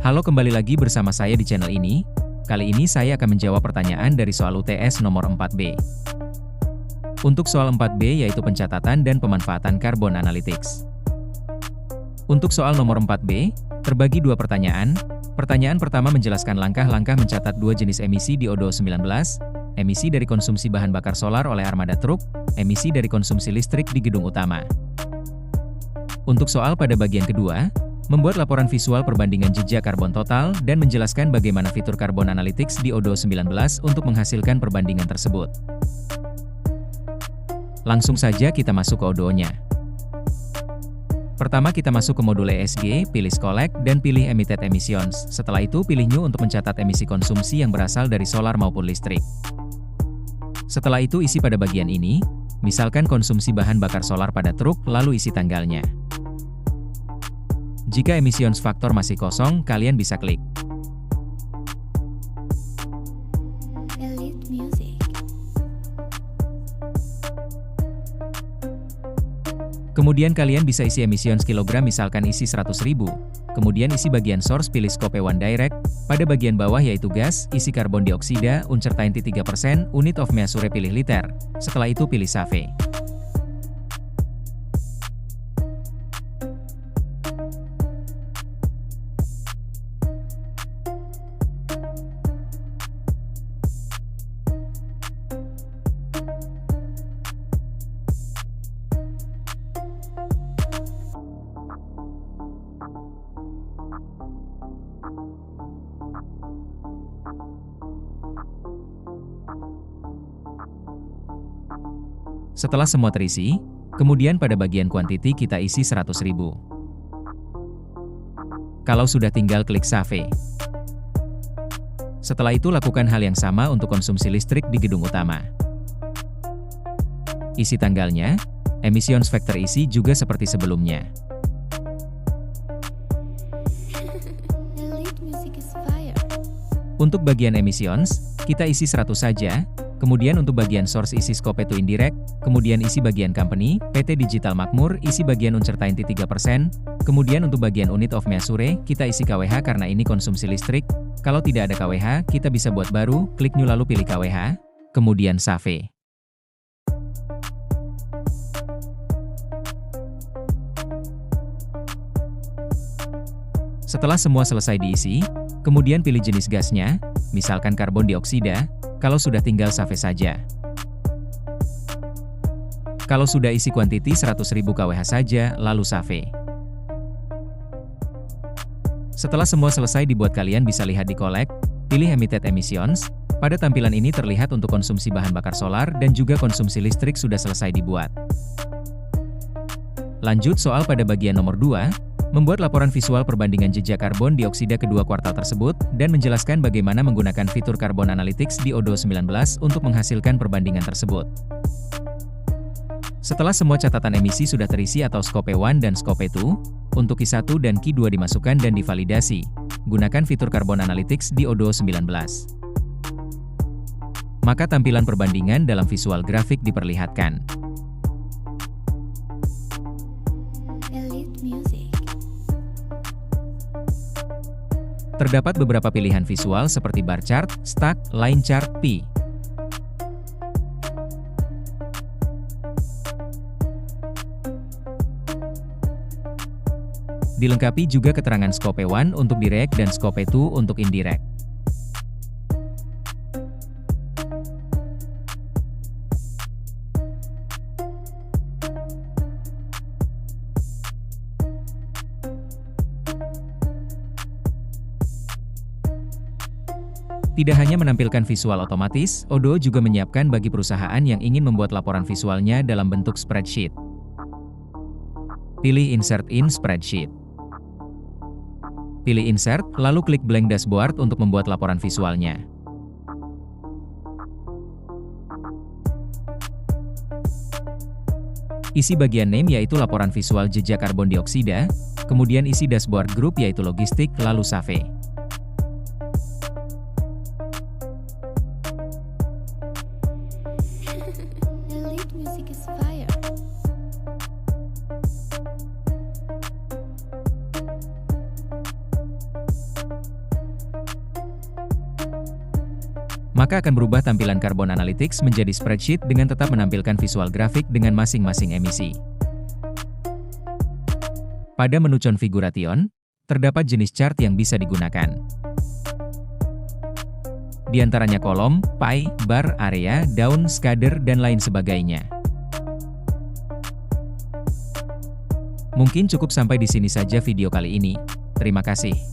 Halo, kembali lagi bersama saya di channel ini. Kali ini saya akan menjawab pertanyaan dari soal UTS nomor 4B. Untuk soal 4B yaitu pencatatan dan pemanfaatan karbon analytics. Untuk soal nomor 4B, terbagi dua pertanyaan. Pertanyaan pertama menjelaskan langkah-langkah mencatat dua jenis emisi DO2 19, emisi dari konsumsi bahan bakar solar oleh armada truk, emisi dari konsumsi listrik di gedung utama. Untuk soal pada bagian kedua, membuat laporan visual perbandingan jejak karbon total dan menjelaskan bagaimana fitur karbon analytics di DO2 19 untuk menghasilkan perbandingan tersebut. Langsung saja kita masuk ke ODO-nya. Pertama kita masuk ke modul ESG, pilih Collect, dan pilih Emitted Emissions. Setelah itu pilih New untuk mencatat emisi konsumsi yang berasal dari solar maupun listrik. Setelah itu isi pada bagian ini, misalkan konsumsi bahan bakar solar pada truk, lalu isi tanggalnya. Jika emissions faktor masih kosong, kalian bisa klik. Kemudian kalian bisa isi emissions kilogram, misalkan isi 100.000. Kemudian isi bagian source, pilih Scope 1 Direct. Pada bagian bawah yaitu gas, isi karbon dioksida, uncertainty 3%, unit of measure pilih liter. Setelah itu pilih Save. Setelah semua terisi, kemudian pada bagian quantity kita isi 100.000. Kalau sudah, tinggal klik Save. Setelah itu lakukan hal yang sama untuk konsumsi listrik di gedung utama. Isi tanggalnya, emissions factor isi juga seperti sebelumnya. Untuk bagian emissions, kita isi 100 saja. Kemudian untuk bagian source isi Scope 2 Indirect, kemudian isi bagian company, PT Digital Makmur, isi bagian uncertainty 3%, kemudian untuk bagian unit of measure, kita isi KWH karena ini konsumsi listrik. Kalau tidak ada KWH, kita bisa buat baru, klik New lalu pilih KWH, kemudian Save. Setelah semua selesai diisi, kemudian pilih jenis gasnya, misalkan karbon dioksida. Kalau sudah, tinggal Save saja. Kalau sudah isi quantity 100.000 kWh saja, lalu Save. Setelah semua selesai dibuat, kalian bisa lihat di Collect, pilih Emitted Emissions. Pada tampilan ini terlihat untuk konsumsi bahan bakar solar dan juga konsumsi listrik sudah selesai dibuat. Lanjut soal pada bagian nomor 2. Membuat laporan visual perbandingan jejak karbon dioksida kedua kuartal tersebut, dan menjelaskan bagaimana menggunakan fitur karbon analytics di DO2 19 untuk menghasilkan perbandingan tersebut. Setelah semua catatan emisi sudah terisi atau Scope 1 dan Scope 2, untuk Q1 dan Q2 dimasukkan dan divalidasi. Gunakan fitur karbon analytics di DO2 19. Maka tampilan perbandingan dalam visual grafik diperlihatkan. Terdapat beberapa pilihan visual seperti bar chart, stack, line chart, P. Dilengkapi juga keterangan Scope 1 untuk direct dan Scope 2 untuk indirect. Tidak hanya menampilkan visual otomatis, ODO juga menyiapkan bagi perusahaan yang ingin membuat laporan visualnya dalam bentuk spreadsheet. Pilih Insert in Spreadsheet. Pilih Insert, lalu klik Blank Dashboard untuk membuat laporan visualnya. Isi bagian name yaitu laporan visual jejak karbon dioksida, kemudian isi dashboard group yaitu logistik, lalu Save. maka akan berubah tampilan Carbon Analytics menjadi spreadsheet dengan tetap menampilkan visual grafik dengan masing-masing emisi. Pada menu Configuration, terdapat jenis chart yang bisa digunakan. Di antaranya kolom, pie, bar, area, daun, scatter, dan lain sebagainya. Mungkin cukup sampai di sini saja video kali ini. Terima kasih.